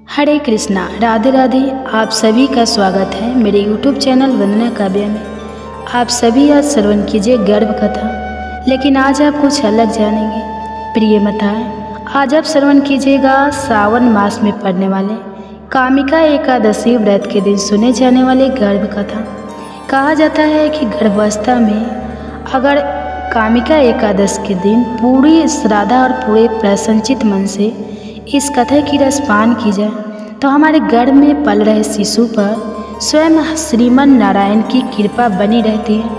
हरे कृष्णा, राधे राधे। आप सभी का स्वागत है मेरे YouTube चैनल वंदना काव्या में। आप सभी आज श्रवण कीजिए गर्भ कथा, लेकिन आज आप कुछ अलग जानेंगे। प्रिय माताएं, आज आप श्रवण कीजिएगा सावन मास में पड़ने वाले कामिका एकादशी व्रत के दिन सुने जाने वाले गर्भ कथा। कहा जाता है कि गर्भावस्था में अगर कामिका एकादश के दिन पूरी श्रद्धा और पूरे प्रसन्नचित मन से इस कथा की रसपान की जाए तो हमारे गर्भ में पल रहे शिशु पर स्वयं श्रीमन नारायण की कृपा बनी रहती है।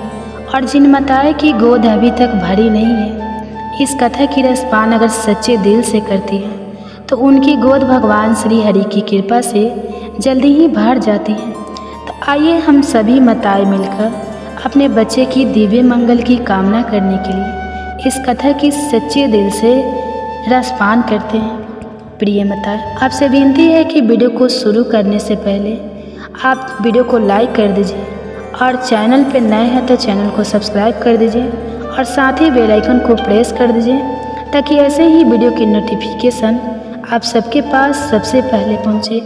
और जिन माताएं की गोद अभी तक भरी नहीं है, इस कथा की रसपान अगर सच्चे दिल से करती है तो उनकी गोद भगवान श्री हरि की कृपा से जल्दी ही भर जाती है। तो आइए हम सभी माताएं मिलकर अपने बच्चे की दिव्य मंगल की कामना करने के लिए इस कथा की सच्चे दिल से रसपान करते हैं। प्रिय माताएं, आपसे विनती है कि वीडियो को शुरू करने से पहले आप वीडियो को लाइक कर दीजिए और चैनल पर नए हैं तो चैनल को सब्सक्राइब कर दीजिए और साथ ही बेल आइकन को प्रेस कर दीजिए ताकि ऐसे ही वीडियो की नोटिफिकेशन आप सबके पास सबसे पहले पहुंचे।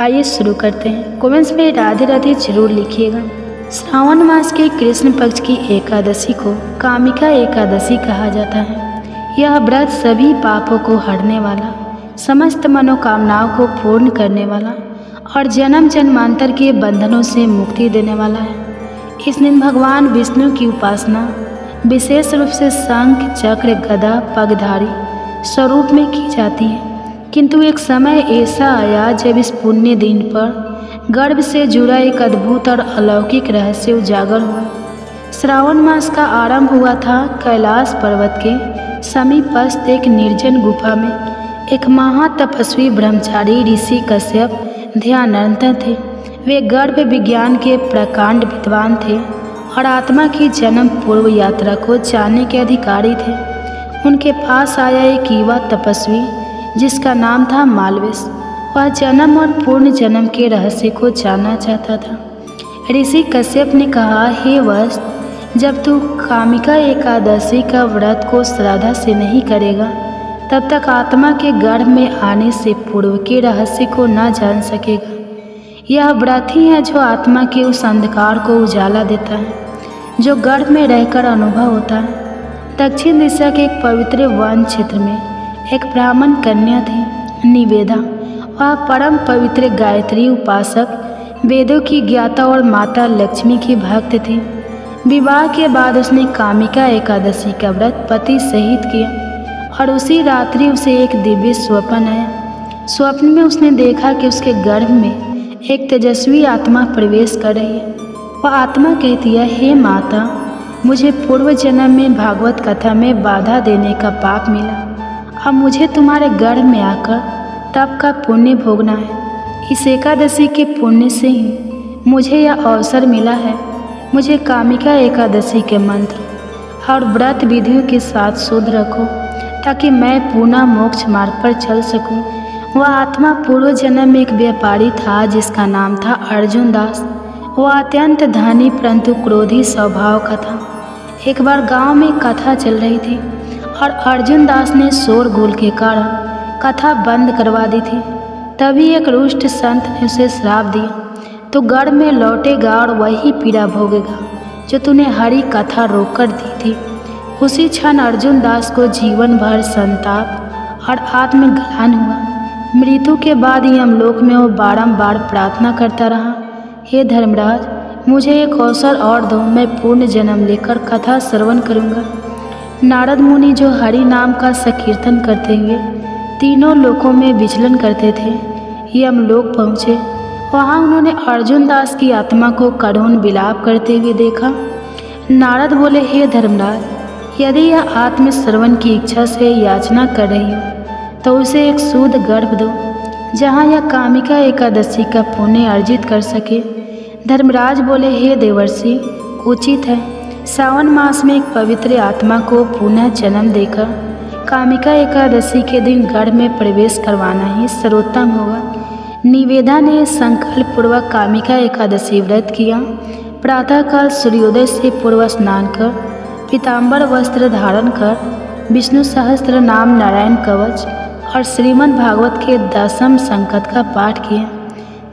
आइए शुरू करते हैं। कमेंट्स में राधे राधे जरूर लिखिएगा। श्रावण मास के कृष्ण पक्ष की एकादशी को कामिका एकादशी कहा जाता है। यह व्रत सभी पापों को हरने वाला, समस्त मनोकामनाओं को पूर्ण करने वाला और जन्म जन्मांतर के बंधनों से मुक्ति देने वाला है। इस दिन भगवान विष्णु की उपासना विशेष रूप से शंख चक्र गदा पगधारी स्वरूप में की जाती है। किंतु एक समय ऐसा आया जब इस पुण्य दिन पर गर्भ से जुड़ा एक अद्भुत और अलौकिक रहस्य उजागर हुआ। श्रावण मास का आरंभ हुआ था कैलाश पर्वत के समीपस्थ एक निर्जन गुफा में। एक महातपस्वी ब्रह्मचारी ऋषि कश्यप ध्यानरत थे। वे गर्भ विज्ञान के प्रकांड विद्वान थे और आत्मा की जन्म पूर्व यात्रा को जानने के अधिकारी थे। उनके पास आया एक युवा तपस्वी जिसका नाम था मालवेश। वह जन्म और पूर्ण जन्म के रहस्य को जानना चाहता था। ऋषि कश्यप ने कहा, हे वत्स, जब तू कामिका एकादशी का व्रत को श्रद्धा से नहीं करेगा तब तक आत्मा के गर्भ में आने से पूर्व के रहस्य को न जान सकेगा। यह व्रत ही है जो आत्मा के उस अंधकार को उजाला देता है जो गर्भ में रहकर अनुभव होता है। दक्षिण दिशा के एक पवित्र वन क्षेत्र में एक ब्राह्मण कन्या थी, निवेदा। वह परम पवित्र गायत्री उपासक, वेदों की ज्ञाता और माता लक्ष्मी की भक्त थी। विवाह के बाद उसने कामिका एकादशी का व्रत पति सहित किया और उसी रात्रि उसे एक दिव्य स्वप्न आया। स्वप्न में उसने देखा कि उसके गर्भ में एक तेजस्वी आत्मा प्रवेश कर रही है। वह आत्मा कहती है, हे माता, मुझे पूर्व जन्म में भागवत कथा में बाधा देने का पाप मिला। अब मुझे तुम्हारे गर्भ में आकर तप का पुण्य भोगना है। इस एकादशी के पुण्य से ही मुझे यह अवसर मिला है। मुझे कामिका एकादशी के मंत्र और व्रत विधियों के साथ शुद्ध रखो ताकि मैं पुनः मोक्ष मार्ग पर चल सकूं। वह आत्मा पूर्व जन्म में एक व्यापारी था जिसका नाम था अर्जुन दास। वह अत्यंत धनी परंतु क्रोधी स्वभाव का था। एक बार गांव में कथा चल रही थी और अर्जुन दास ने शोरगुल के कारण कथा बंद करवा दी थी। तभी एक रुष्ट संत ने उसे श्राप दिया, तो गर्भ में लौटेगा और वही पीड़ा भोगेगा जो तूने हरी कथा रोककर दी थी। उसी क्षण अर्जुन दास को जीवन भर संताप और आत्मग्लानि हुआ। मृत्यु के बाद ही हम लोक में वो बारंबार प्रार्थना करता रहा, हे धर्मराज, मुझे एक अवसर और दो, मैं पूर्ण जन्म लेकर कथा श्रवण करूँगा। नारद मुनि जो हरि नाम का संकीर्तन करते हुए तीनों लोकों में विचलन करते थे, यमलोक पहुँचे। वहाँ उन्होंने अर्जुन दास की आत्मा को करुण विलाप करते हुए देखा। नारद बोले, हे धर्मराज, यदि यह आत्म श्रवण की इच्छा से याचना कर रही हो तो उसे एक शुद्ध गर्भ दो जहाँ यह कामिका एकादशी का पुण्य अर्जित कर सके। धर्मराज बोले, हे देवर्षि, उचित है, सावन मास में एक पवित्र आत्मा को पुनः जन्म देकर कामिका एकादशी के दिन गर्भ में प्रवेश करवाना ही सर्वोत्तम होगा। निवेदा ने संकल्प पूर्वक कामिका एकादशी व्रत किया। प्रातःकाल सूर्योदय से पूर्व स्नान कर पीताम्बर वस्त्र धारण कर विष्णु सहस्त्र नाम, नारायण कवच और श्रीमद् भागवत के 10वें संकट का पाठ किया।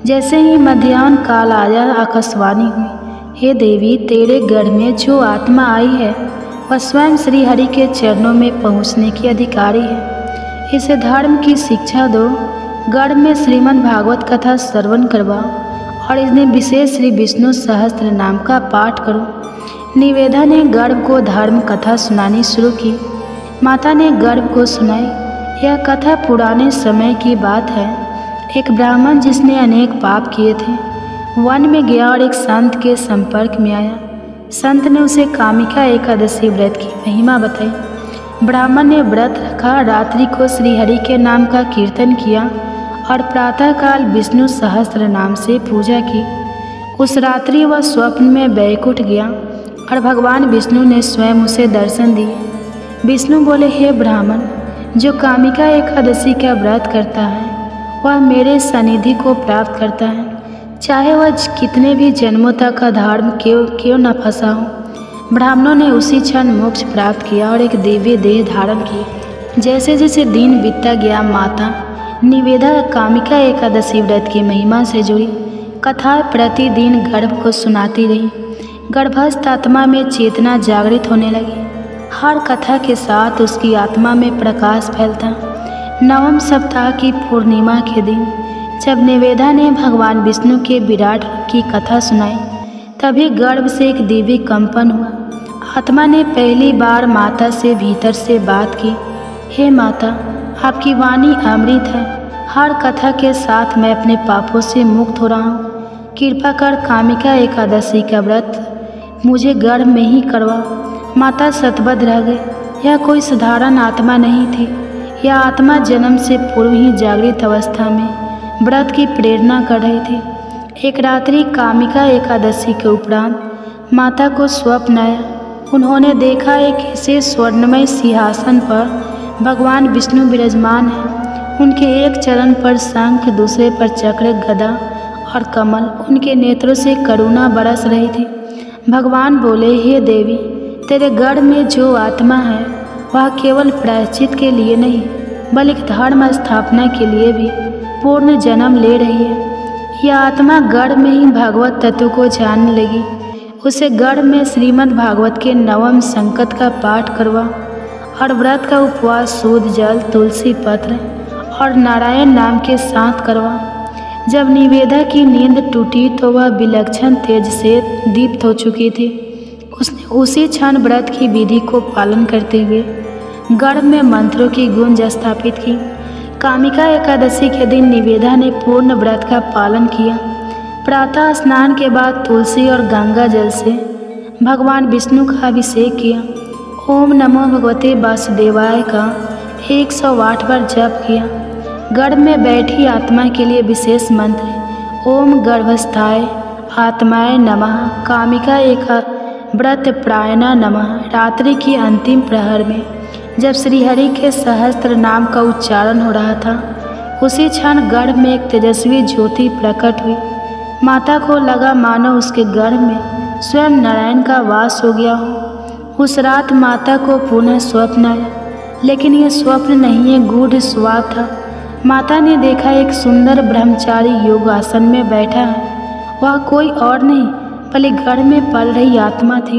जैसे ही मध्याह्न काल आया, आकाशवाणी हुई, हे देवी, तेरे गढ़ में जो आत्मा आई है वह स्वयं श्री हरि के चरणों में पहुँचने की अधिकारी है। इसे धर्म की शिक्षा दो, गढ़ में श्रीमद् भागवत कथा श्रवण करवाओ और इसने विशेष श्री विष्णु सहस्त्र नाम का पाठ करो। निवेदा ने गर्भ को धर्म कथा सुनानी शुरू की। माता ने गर्भ को सुनाई। यह कथा पुराने समय की बात है। एक ब्राह्मण जिसने अनेक पाप किए थे वन में गया और एक संत के संपर्क में आया। संत ने उसे कामिका एकादशी व्रत की महिमा बताई। ब्राह्मण ने व्रत रखा, रात्रि को श्रीहरि के नाम का कीर्तन किया और प्रातःकाल विष्णु सहस्त्र नाम से पूजा की। उस रात्रि वह स्वप्न में बैकुंठ गया और भगवान विष्णु ने स्वयं उसे दर्शन दिए। विष्णु बोले, हे ब्राह्मण, जो कामिका एकादशी का व्रत करता है वह मेरे सनिधि को प्राप्त करता है, चाहे वह कितने भी जन्मों तक अधर्म क्यों न फंसा हो। ब्राह्मणों ने उसी क्षण मोक्ष प्राप्त किया और एक दिव्य देह धारण किया। जैसे जैसे दिन बीतता गया, माता निवेदा कामिका एकादशी व्रत की महिमा से जुड़ी कथा प्रतिदिन गर्भ को सुनाती रही। गर्भस्थ आत्मा में चेतना जागृत होने लगी। हर कथा के साथ उसकी आत्मा में प्रकाश फैलता। 9वें सप्ताह की पूर्णिमा के दिन जब निवेदा ने भगवान विष्णु के विराट रूप की कथा सुनाई, तभी गर्भ से एक दिव्य कंपन हुआ। आत्मा ने पहली बार माता से भीतर से बात की। हे माता, आपकी वाणी अमृत है। हर कथा के साथ मैं अपने पापों से मुक्त हो रहा हूँ। कृपा कर कामिका एकादशी का व्रत मुझे गर्भ में ही करवा। माता सतबद्ध रह गई। यह कोई साधारण आत्मा नहीं थी। यह आत्मा जन्म से पूर्व ही जागृत अवस्था में व्रत की प्रेरणा कर रही थी। एक रात्रि कामिका एकादशी के उपरांत माता को स्वप्न आया। उन्होंने देखा एक ऐसे स्वर्णमय सिंहासन पर भगवान विष्णु विराजमान हैं। उनके एक चरण पर शंख, दूसरे पर चक्र, गदा और कमल। उनके नेत्रों से करुणा बरस रही थी। भगवान बोले, हे देवी, तेरे गढ़ में जो आत्मा है वह केवल प्रायश्चित के लिए नहीं बल्कि धर्म स्थापना के लिए भी पूर्ण जन्म ले रही है। यह आत्मा गढ़ में ही भागवत तत्व को जानने लगी। उसे गढ़ में श्रीमद् भागवत के 9वें संकट का पाठ करवा और व्रत का उपवास शुद्ध जल, तुलसी पत्र और नारायण नाम के साथ करवा। जब निवेदा की नींद टूटी तो वह विलक्षण तेज से दीप्त हो चुकी थी। उसने उसी क्षण व्रत की विधि को पालन करते हुए गर्भ में मंत्रों की गूंज स्थापित की। कामिका एकादशी के दिन निवेदा ने पूर्ण व्रत का पालन किया। प्रातः स्नान के बाद तुलसी और गंगा जल से भगवान विष्णु का अभिषेक किया। ओम नमो भगवते वासुदेवाय का 108 बार जप किया। गर्भ में बैठी आत्मा के लिए विशेष मंत्र ओम गर्भस्थाय आत्माय नमः कामिका एका व्रत प्रायणा नमः। रात्रि की अंतिम प्रहर में जब श्रीहरि के सहस्त्र नाम का उच्चारण हो रहा था, उसी क्षण गर्भ में एक तेजस्वी ज्योति प्रकट हुई। माता को लगा मानो उसके गर्भ में स्वयं नारायण का वास हो गया हो। उस रात माता को पुनः स्वप्न आया, लेकिन यह स्वप्न नहीं, है गूढ़ स्वाप था। माता ने देखा एक सुंदर ब्रह्मचारी योग आसन में बैठा है। वह कोई और नहीं बल्कि गर्भ में पल रही आत्मा थी।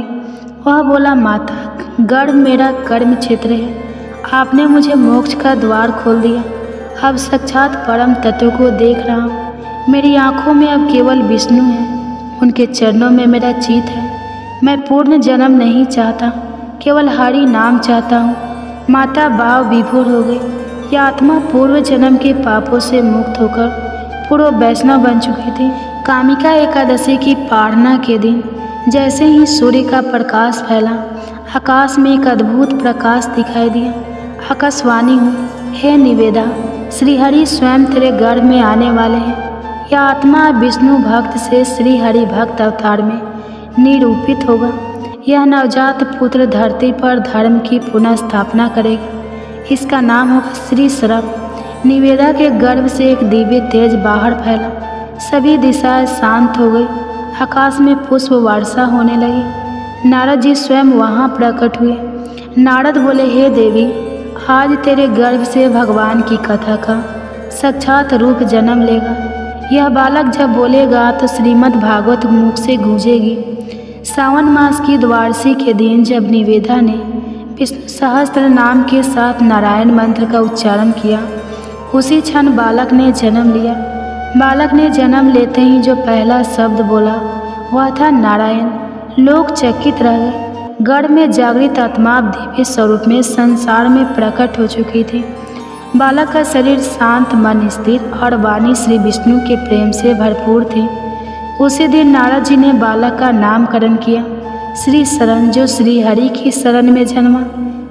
वह बोला, माता, गर्भ मेरा कर्म क्षेत्र है। आपने मुझे मोक्ष का द्वार खोल दिया। अब साक्षात परम तत्व को देख रहा हूँ। मेरी आँखों में अब केवल विष्णु है। उनके चरणों में मेरा चित है। मैं पूर्ण जन्म नहीं चाहता, केवल हरि नाम चाहता हूँ। माता भाव विभोर हो गई। यह आत्मा पूर्व जन्म के पापों से मुक्त होकर पूर्व वैष्णव बन चुकी थी। कामिका एकादशी की पारणा के दिन जैसे ही सूर्य का प्रकाश फैला, आकाश में एक अद्भुत प्रकाश दिखाई दिया। आकाशवाणी हुई, हे निवेदा, श्रीहरि स्वयं तेरे गर्भ में आने वाले हैं। यह आत्मा विष्णु भक्त से श्रीहरि भक्त अवतार में निरूपित होगा। यह नवजात पुत्र धरती पर धर्म की पुनः स्थापना करेगा। इसका नाम होगा श्री श्रव। निवेदा के गर्भ से एक दिव्य तेज बाहर फैला। सभी दिशाएं शांत हो गई। आकाश में पुष्प वर्षा होने लगी। नारद जी स्वयं वहां प्रकट हुए। नारद बोले, हे देवी, आज तेरे गर्भ से भगवान की कथा का साक्षात रूप जन्म लेगा। यह बालक जब बोलेगा तो श्रीमद् भागवत मुख से गूंजेगी। सावन मास की द्वादशी के दिन जब निवेदा ने विष्णु सहस्त्र नाम के साथ नारायण मंत्र का उच्चारण किया, उसी क्षण बालक ने जन्म लिया। बालक ने जन्म लेते ही जो पहला शब्द बोला वह था नारायण। लोग चकित रह गए। गर्भ में जागृत आत्मा दिव्य स्वरूप में संसार में प्रकट हो चुकी थी। बालक का शरीर शांत, मन स्थिर और वाणी श्री विष्णु के प्रेम से भरपूर थी। उसी दिन नारद जी ने बालक का नामकरण किया श्री शरण, जो श्री हरि की शरण में जन्मा,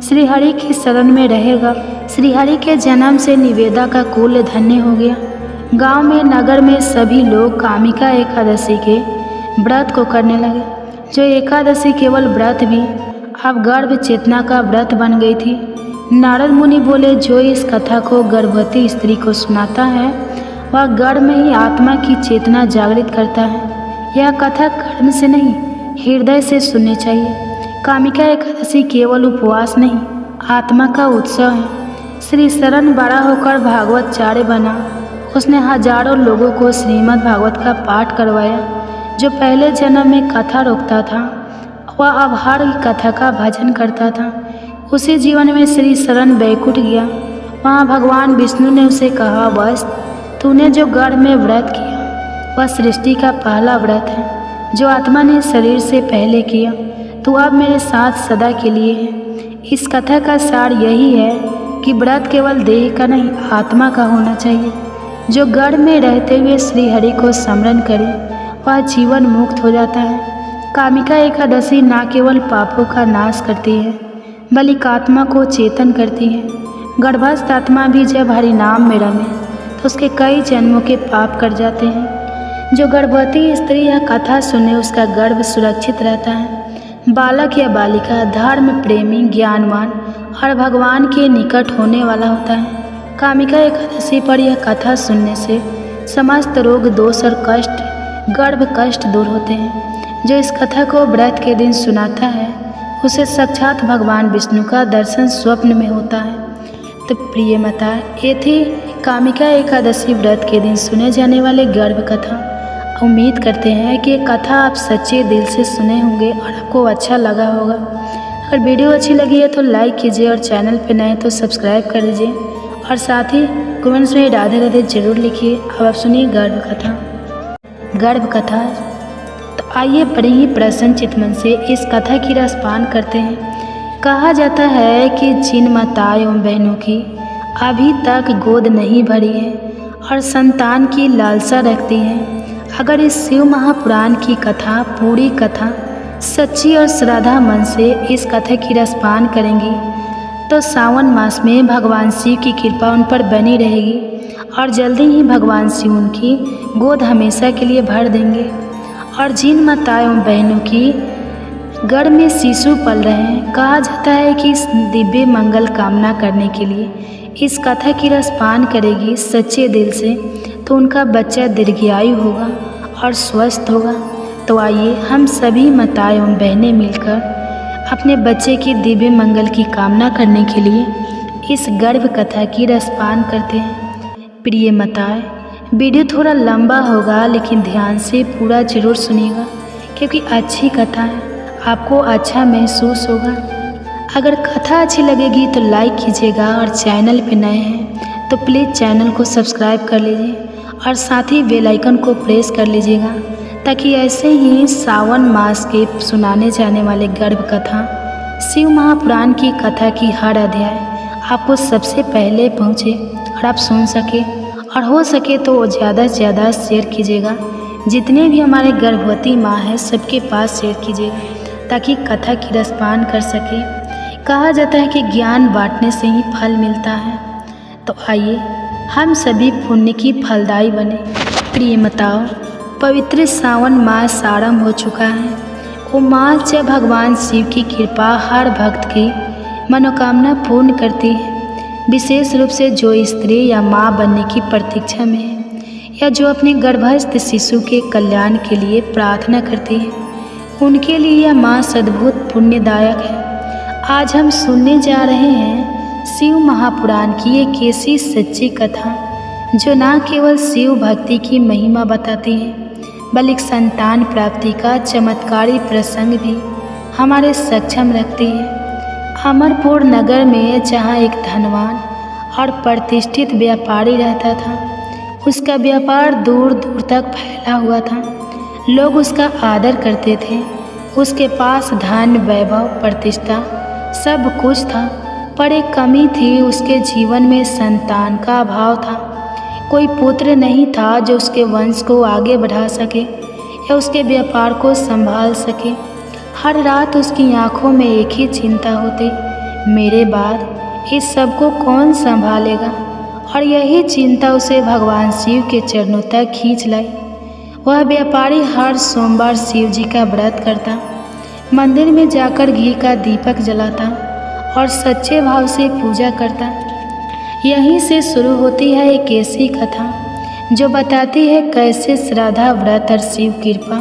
श्री हरि की शरण में रहेगा। श्री हरि के जन्म से निवेदा का कुल धन्य हो गया। गांव में, नगर में सभी लोग कामिका एकादशी के व्रत को करने लगे। जो एकादशी केवल व्रत भी अब गर्भ चेतना का व्रत बन गई थी। नारद मुनि बोले, जो इस कथा को गर्भवती स्त्री को सुनाता है वह गर्भ में ही आत्मा की चेतना जागृत करता है। यह कथा कर्म से नहीं, हृदय से सुननी चाहिए। कामिका एकादशी केवल उपवास नहीं, आत्मा का उत्सव है। श्री शरण बड़ा होकर भागवताचार्य बना। उसने हजारों लोगों को श्रीमद् भागवत का पाठ करवाया। जो पहले जन्म में कथा रोकता था वह अब हर कथा का भजन करता था। उसी जीवन में श्री शरण बैकुंठ गया। वहाँ भगवान विष्णु ने उसे कहा, बस तूने जो गर्भ में व्रत किया वह सृष्टि का पहला व्रत है, जो आत्मा ने शरीर से पहले किया। तू अब मेरे साथ सदा के लिए है। इस कथा का सार यही है कि व्रत केवल देह का नहीं, आत्मा का होना चाहिए। जो गर्भ में रहते हुए श्री हरि को स्मरण करे वह जीवन मुक्त हो जाता है। कामिका एकादशी न केवल पापों का नाश करती है बल्कि आत्मा को चेतन करती है। गर्भस्थ आत्मा भी जब हरि नाम में रमे तो उसके कई जन्मों के पाप कट जाते हैं। जो गर्भवती स्त्री यह कथा सुने उसका गर्भ सुरक्षित रहता है। बालक या बालिका धर्म प्रेमी, ज्ञानवान और भगवान के निकट होने वाला होता है। कामिका एकादशी पर यह कथा सुनने से समस्त रोग, दोष और कष्ट, गर्भ कष्ट दूर होते हैं। जो इस कथा को व्रत के दिन सुनाता है उसे साक्षात भगवान विष्णु का दर्शन स्वप्न में होता है। तो प्रिय माता, ये थी कामिका एकादशी व्रत के दिन सुने जाने वाले गर्भ कथा। उम्मीद करते हैं कि ये कथा आप सच्चे दिल से सुने होंगे और आपको अच्छा लगा होगा। अगर वीडियो अच्छी लगी है तो लाइक कीजिए और चैनल पर नए तो सब्सक्राइब कर लीजिए और साथ ही कमेंट्स में राधे राधे जरूर लिखिए। अब आप सुनिए गर्भ कथा। गर्भ कथा। तो आइए बड़े ही प्रसन्न चित्त मन से इस कथा की रसपान करते हैं। कहा जाता है कि जिन माताओं एवं बहनों की अभी तक गोद नहीं भरी है और संतान की लालसा रखती हैं, अगर इस शिव महापुराण की कथा, पूरी कथा सच्ची और श्रद्धा मन से इस कथा की रसपान करेंगी तो सावन मास में भगवान शिव की कृपा उन पर बनी रहेगी और जल्दी ही भगवान शिव उनकी गोद हमेशा के लिए भर देंगे। और जिन माताओं बहनों की गर्भ में शिशु पल रहे हैं, कहा जाता है कि इस दिव्य मंगल कामना करने के लिए इस कथा की रसपान करेगी सच्चे दिल से तो उनका बच्चा दीर्घायु होगा और स्वस्थ होगा। तो आइए हम सभी माताएं एवं बहनें मिलकर अपने बच्चे की दिव्य मंगल की कामना करने के लिए इस गर्भ कथा की रसपान करते हैं। प्रिय माताएं, वीडियो थोड़ा लंबा होगा लेकिन ध्यान से पूरा जरूर सुनिएगा क्योंकि अच्छी कथा है, आपको अच्छा महसूस होगा। अगर कथा अच्छी लगेगी तो लाइक कीजिएगा और चैनल पे नए हैं तो प्लीज़ चैनल को सब्सक्राइब कर लीजिए और साथ ही बेल आइकन को प्रेस कर लीजिएगा ताकि ऐसे ही सावन मास के सुनाने जाने वाले गर्भ कथा, शिव महापुराण की कथा की हर अध्याय आपको सबसे पहले पहुँचे और आप सुन सके। और हो सके तो ज़्यादा से ज़्यादा शेयर कीजिएगा। जितने भी हमारे गर्भवती माँ हैं सबके पास शेयर कीजिएगा ताकि कथा की रसपान कर सके। कहा जाता है कि ज्ञान बांटने से ही फल मिलता है। तो आइए हम सभी पुण्य की फलदायी बने। प्रिय माताओं, पवित्र सावन मास आरंभ हो चुका है। वो मास जब भगवान शिव की कृपा हर भक्त की मनोकामना पूर्ण करती है, विशेष रूप से जो स्त्री या माँ बनने की प्रतीक्षा में है या जो अपने गर्भस्थ शिशु के कल्याण के लिए प्रार्थना करती है, उनके लिए यह मास अद्भुत पुण्यदायक है। आज हम सुनने जा रहे हैं शिव महापुराण की एक ऐसी सच्ची कथा जो न केवल शिव भक्ति की महिमा बताती है बल्कि संतान प्राप्ति का चमत्कारी प्रसंग भी हमारे सक्षम रखती है। अमरपुर नगर में जहाँ एक धनवान और प्रतिष्ठित व्यापारी रहता था, उसका व्यापार दूर दूर तक फैला हुआ था। लोग उसका आदर करते थे। उसके पास धन, वैभव, प्रतिष्ठा सब कुछ था, पर एक कमी थी, उसके जीवन में संतान का अभाव था। कोई पुत्र नहीं था जो उसके वंश को आगे बढ़ा सके या उसके व्यापार को संभाल सके। हर रात उसकी आंखों में एक ही चिंता होती, मेरे बाद इस सब को कौन संभालेगा। और यही चिंता उसे भगवान शिव के चरणों तक खींच लाई। वह व्यापारी हर सोमवार शिव जी का व्रत करता, मंदिर में जाकर घी का दीपक जलाता और सच्चे भाव से पूजा करता। यहीं से शुरू होती है एक ऐसी कथा जो बताती है कैसे श्रद्धा, व्रत और शिव कृपा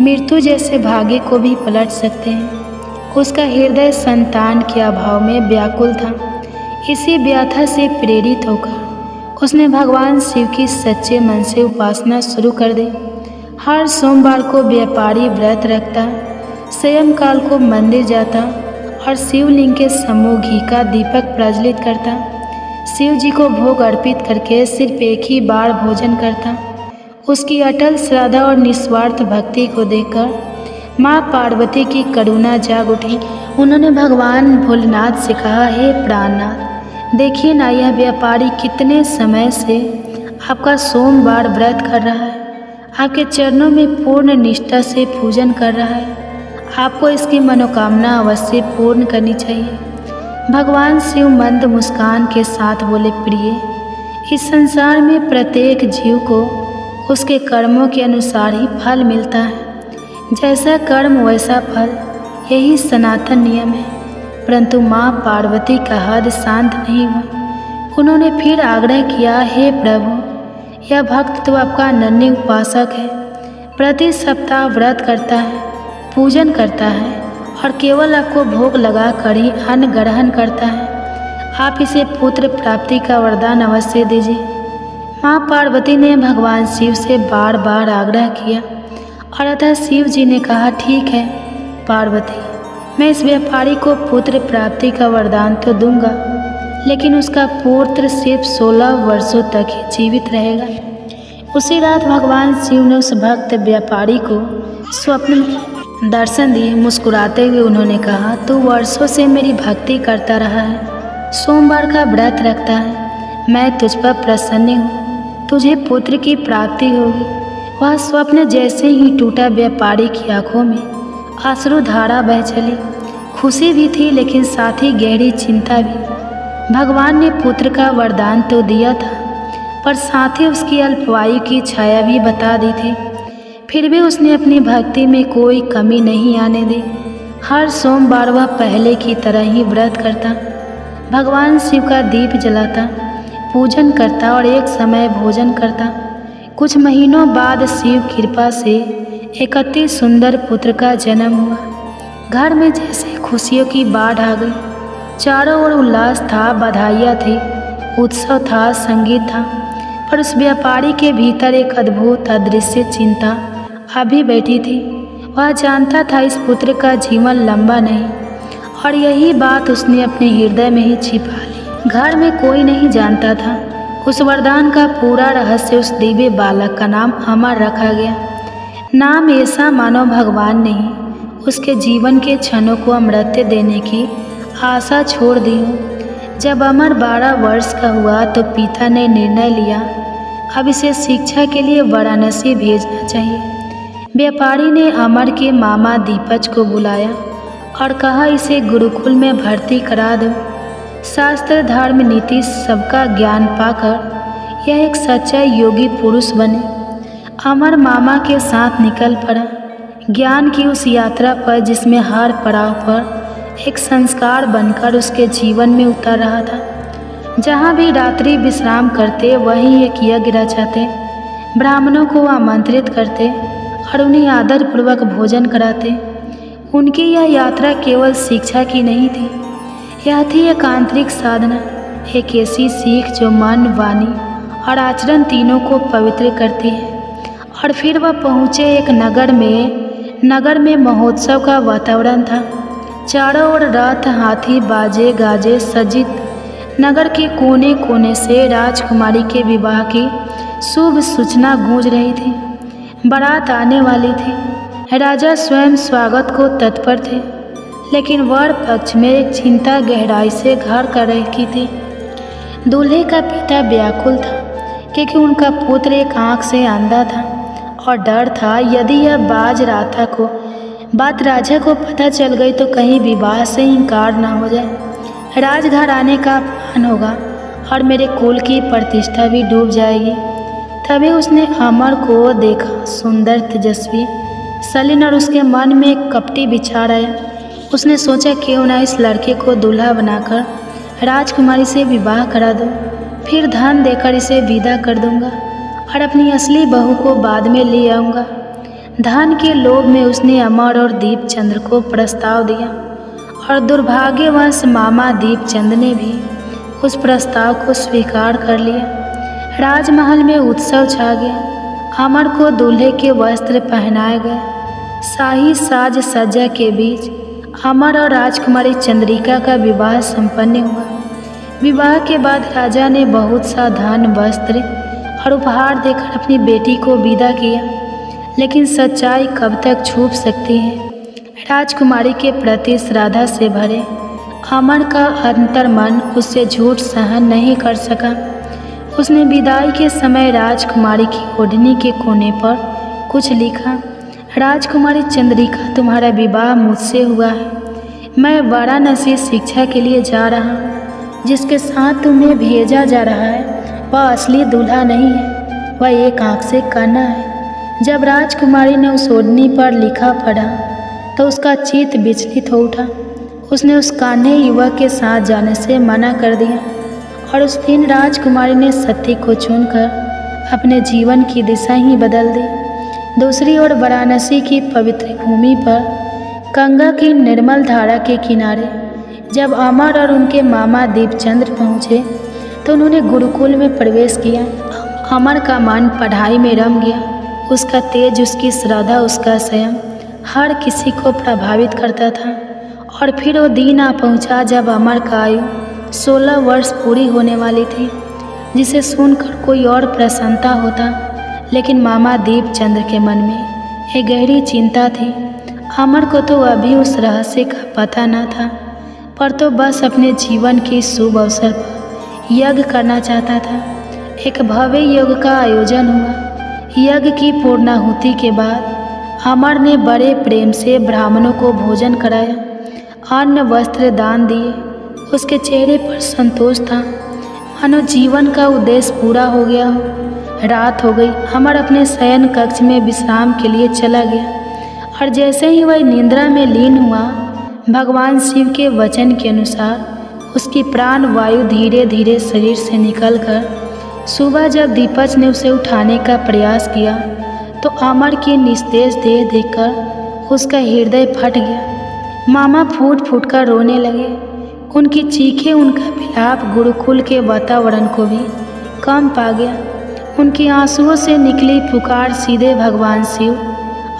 मृत्यु जैसे भाग्य को भी पलट सकते हैं। उसका हृदय संतान के अभाव में व्याकुल था। इसी व्यथा से प्रेरित होकर उसने भगवान शिव की सच्चे मन से उपासना शुरू कर दी। हर सोमवार को व्यापारी व्रत रखता, सायंकाल को मंदिर जाता और शिवलिंग के सम्मुख घी का दीपक प्रज्वलित करता। शिव जी को भोग अर्पित करके सिर्फ एक ही बार भोजन करता। उसकी अटल श्रद्धा और निस्वार्थ भक्ति को देखकर माँ पार्वती की करुणा जाग उठी। उन्होंने भगवान भोलेनाथ से कहा, हे प्राणनाथ, देखिए ना, यह व्यापारी कितने समय से आपका सोमवार व्रत कर रहा है, आपके चरणों में पूर्ण निष्ठा से पूजन कर रहा है। आपको इसकी मनोकामना अवश्य पूर्ण करनी चाहिए। भगवान शिव मंद मुस्कान के साथ बोले, प्रिय, इस संसार में प्रत्येक जीव को उसके कर्मों के अनुसार ही फल मिलता है। जैसा कर्म वैसा फल, यही सनातन नियम है। परंतु माँ पार्वती का हद शांत नहीं हुआ। उन्होंने फिर आग्रह किया, हे प्रभु, यह भक्त तो आपका अनन्य उपासक है, प्रति सप्ताह व्रत करता है, पूजन करता है और केवल आपको भोग लगा कर ही अन्न ग्रहण करता है। आप इसे पुत्र प्राप्ति का वरदान अवश्य दीजिए। माँ पार्वती ने भगवान शिव से बार बार आग्रह किया और अतः शिव जी ने कहा, ठीक है पार्वती, मैं इस व्यापारी को पुत्र प्राप्ति का वरदान तो दूंगा, लेकिन उसका पुत्र सिर्फ 16 वर्षों तक ही जीवित रहेगा। उसी रात भगवान शिव ने उस भक्त व्यापारी को स्वप्न में दर्शन दिए। मुस्कुराते हुए उन्होंने कहा, तू वर्षों से मेरी भक्ति करता रहा है, सोमवार का व्रत रखता है, मैं तुझ पर प्रसन्न हूँ, तुझे पुत्र की प्राप्ति होगी। वह स्वप्न जैसे ही टूटा, व्यापारी की आंखों में अश्रुधारा बह चली। खुशी भी थी लेकिन साथ ही गहरी चिंता भी। भगवान ने पुत्र का वरदान तो दिया था, पर साथ ही उसकी अल्पायु की छाया भी बता दी थी। फिर भी उसने अपनी भक्ति में कोई कमी नहीं आने दी। हर सोमवार वह पहले की तरह ही व्रत करता, भगवान शिव का दीप जलाता, पूजन करता और एक समय भोजन करता। कुछ महीनों बाद शिव कृपा से एक अति सुंदर पुत्र का जन्म हुआ। घर में जैसे खुशियों की बाढ़ आ गई। चारों ओर उल्लास था, बधाइयाँ थी, उत्सव था, संगीत था। पर उस व्यापारी के भीतर एक अद्भुत अदृश्य चिंता अभी बैठी थी। वह जानता था इस पुत्र का जीवन लंबा नहीं, और यही बात उसने अपने हृदय में ही छिपा ली। घर में कोई नहीं जानता था। उस वरदान का पूरा रहस्य उस दिव्य बालक का नाम अमर रखा गया। नाम ऐसा मानो भगवान ने ही उसके जीवन के क्षणों को अमृत देने की आशा छोड़ दी हो। जब अमर 12 वर्ष का हुआ तो पिता ने निर्णय लिया, अब इसे शिक्षा के लिए वाराणसी भेजना चाहिए। व्यापारी ने अमर के मामा दीपज को बुलाया और कहा, इसे गुरुकुल में भर्ती करा दो। शास्त्र, धर्म, नीति सबका ज्ञान पाकर यह एक सच्चा योगी पुरुष बने। अमर मामा के साथ निकल पड़ा ज्ञान की उस यात्रा पर जिसमें हर पड़ाव पर एक संस्कार बनकर उसके जीवन में उतर रहा था। जहाँ भी रात्रि विश्राम करते वहीं एक यज्ञ रचाते, ब्राह्मणों को आमंत्रित करते और उन्हें आदरपूर्वक भोजन कराते। उनकी यह यात्रा केवल शिक्षा की नहीं थी, यह थी एक आंतरिक साधना, एक ऐसी सीख जो मन, वाणी और आचरण तीनों को पवित्र करती है। और फिर वह पहुँचे एक नगर में महोत्सव का वातावरण था। चारों ओर रथ, हाथी, बाजे गाजे सज्जित। नगर के कोने कोने से राजकुमारी के विवाह की शुभ सूचना गूंज रही थी। बारात आने वाली थी। राजा स्वयं स्वागत को तत्पर थे, लेकिन वर पक्ष में एक चिंता गहराई से घर कर रही थी। दूल्हे का पिता व्याकुल था, क्योंकि उनका पुत्र एक आंख से अंधा था और डर था यदि यह बात राजा को पता चल गई तो कहीं विवाह से इनकार न हो जाए। राजघर आने का अपमान होगा और मेरे कुल की प्रतिष्ठा भी डूब जाएगी। तभी उसने अमर को देखा, सुंदर, तेजस्वी, सलीन, और उसके मन में एक कपटी विचार आया। उसने सोचा क्यों ना इस लड़के को दूल्हा बनाकर राजकुमारी से विवाह करा दूं, फिर धन देकर इसे विदा कर दूंगा और अपनी असली बहू को बाद में ले आऊँगा। धन के लोभ में उसने अमर और दीपचंद्र को प्रस्ताव दिया और दुर्भाग्यवश मामा दीपचंद ने भी उस प्रस्ताव को स्वीकार कर लिया। राजमहल में उत्सव छा गया। अमर को दूल्हे के वस्त्र पहनाए गए। शाही साज सज्जा के बीच अमर और राजकुमारी चंद्रिका का विवाह संपन्न हुआ। विवाह के बाद राजा ने बहुत सा धन, वस्त्र और उपहार देकर अपनी बेटी को विदा किया, लेकिन सच्चाई कब तक छुप सकती है। राजकुमारी के प्रति श्रद्धा से भरे अमर का अंतर्मन उससे झूठ सहन नहीं कर सका। उसने विदाई के समय राजकुमारी की ओढ़नी के कोने पर कुछ लिखा। राजकुमारी चंद्रिका, तुम्हारा विवाह मुझसे हुआ है। मैं वाराणसी शिक्षा के लिए जा रहा हूँ। जिसके साथ तुम्हें भेजा जा रहा है वह असली दूल्हा नहीं है, वह एक आँख से काना है। जब राजकुमारी ने उस ओढ़नी पर लिखा पढ़ा तो उसका चित्त विचलित हो उठा। उसने उस कान्हे युवक के साथ जाने से मना कर दिया और उस दिन राजकुमारी ने सत्य को चुनकर अपने जीवन की दिशा ही बदल दी। दूसरी ओर वाराणसी की पवित्र भूमि पर गंगा की निर्मल धारा के किनारे जब अमर और उनके मामा दीपचंद्र पहुँचे तो उन्होंने गुरुकुल में प्रवेश किया। अमर का मन पढ़ाई में रम गया। उसका तेज, उसकी श्रद्धा, उसका संयम हर किसी को प्रभावित करता था। और फिर वो दिन आ पहुँचा जब अमर का आयु 16 वर्ष पूरी होने वाली थी, जिसे सुनकर कोई और प्रसन्नता होता, लेकिन मामा दीपचंद्र के मन में एक गहरी चिंता थी। अमर को तो अभी उस रहस्य का पता न था, पर तो बस अपने जीवन के शुभ अवसर पर यज्ञ करना चाहता था। एक भव्य यज्ञ का आयोजन हुआ। यज्ञ की पूर्णाहुति के बाद अमर ने बड़े प्रेम से ब्राह्मणों को भोजन कराया, अन्न वस्त्र दान दिए। उसके चेहरे पर संतोष था, मानो जीवन का उद्देश्य पूरा हो गया हो। रात हो गई। अमर अपने शयन कक्ष में विश्राम के लिए चला गया और जैसे ही वह निद्रा में लीन हुआ, भगवान शिव के वचन के अनुसार उसकी प्राण वायु धीरे धीरे शरीर से निकलकर सुबह जब दीपच ने उसे उठाने का प्रयास किया तो अमर की निस्तेज देह देखकर उसका हृदय फट गया। मामा फूट फूट कर रोने लगे। उनकी चीखें, उनका विलाप गुरुकुल के वातावरण को भी कम पा गया। उनकी आंसुओं से निकली पुकार सीधे भगवान शिव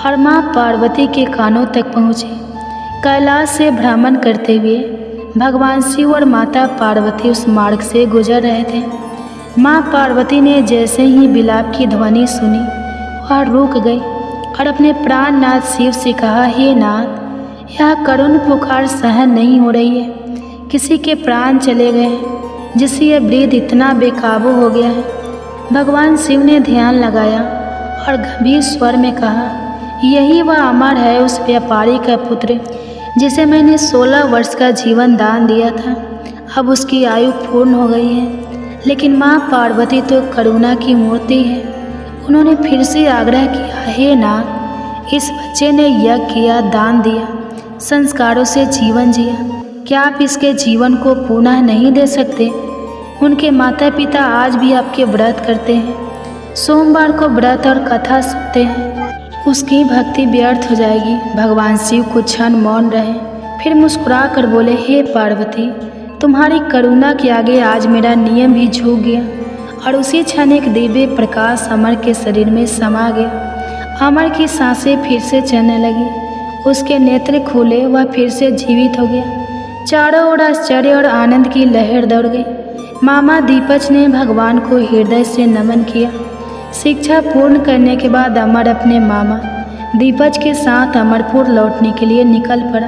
और माँ पार्वती के कानों तक पहुँची। कैलाश से भ्रमण करते हुए भगवान शिव और माता पार्वती उस मार्ग से गुजर रहे थे। माँ पार्वती ने जैसे ही विलाप की ध्वनि सुनी वह रुक गई और अपने प्राणनाथ शिव से कहा, हे नाथ, यह करुण पुकार सहन नहीं हो रही है। किसी के प्राण चले गए हैं, जिससे यह वृद्ध इतना बेकाबू हो गया है। भगवान शिव ने ध्यान लगाया और गंभीर स्वर में कहा, यही वह अमर है, उस व्यापारी का पुत्र जिसे मैंने 16 वर्ष का जीवन दान दिया था। अब उसकी आयु पूर्ण हो गई है, लेकिन माँ पार्वती तो करुणा की मूर्ति है। उन्होंने फिर से आग्रह किया, हे नाथ, इस बच्चे ने यज्ञ किया, दान दिया, संस्कारों से जीवन जिया, क्या आप इसके जीवन को पुनः नहीं दे सकते? उनके माता पिता आज भी आपके व्रत करते हैं, सोमवार को व्रत और कथा सुनते हैं। उसकी भक्ति व्यर्थ हो जाएगी। भगवान शिव कुछ क्षण मौन रहे, फिर मुस्कुरा कर बोले, हे पार्वती, तुम्हारी करुणा के आगे आज मेरा नियम भी झुक गया। और उसी क्षण एक दिव्य प्रकाश अमर के शरीर में समा गया। अमर की सांसें फिर से चलने लगी, उसके नेत्र खुले, वह फिर से जीवित हो गया। चारों ओर आश्चर्य और आनंद की लहर दौड़ गई। मामा दीपज ने भगवान को हृदय से नमन किया। शिक्षा पूर्ण करने के बाद अमर अपने मामा दीपज के साथ अमरपुर लौटने के लिए निकल पड़ा।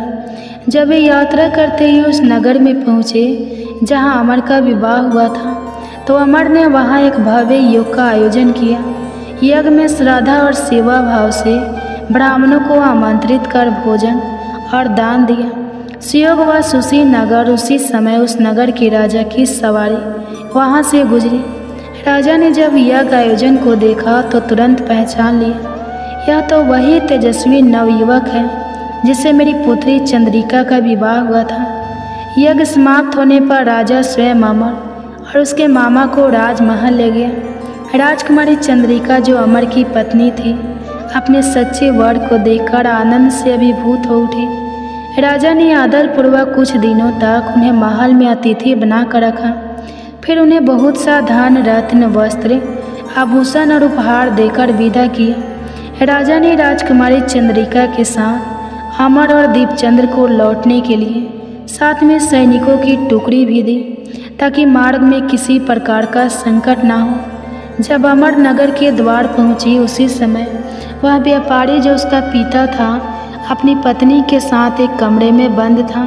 जब वे यात्रा करते हुए उस नगर में पहुँचे जहाँ अमर का विवाह हुआ था, तो अमर ने वहाँ एक भव्य योग का आयोजन किया। यज्ञ में श्रद्धा और सेवा भाव से ब्राह्मणों को आमंत्रित कर भोजन और दान दिया। सुयोगवश उसी नगर उसी समय उस नगर के राजा की सवारी वहाँ से गुजरी। राजा ने जब यज्ञ आयोजन को देखा तो तुरंत पहचान लिया, यह तो वही तेजस्वी नवयुवक है जिससे मेरी पुत्री चंद्रिका का विवाह हुआ था। यज्ञ समाप्त होने पर राजा स्वयं अमर और उसके मामा को राजमहल ले गया। राजकुमारी चंद्रिका, जो अमर की पत्नी थी, अपने सच्चे वर को देखकर आनंद से अभिभूत हो उठी। राजा ने आदरपूर्वक कुछ दिनों तक उन्हें महल में अतिथि बनाकर रखा। फिर उन्हें बहुत सा धन, रत्न, वस्त्र, आभूषण और उपहार देकर विदा किया। राजा ने राजकुमारी चंद्रिका के साथ अमर और दीपचंद्र को लौटने के लिए साथ में सैनिकों की टुकड़ी भी दी, ताकि मार्ग में किसी प्रकार का संकट ना हो। जब अमर नगर के द्वार पहुंची, उसी समय वह व्यापारी, जो उसका पिता था, अपनी पत्नी के साथ एक कमरे में बंद था।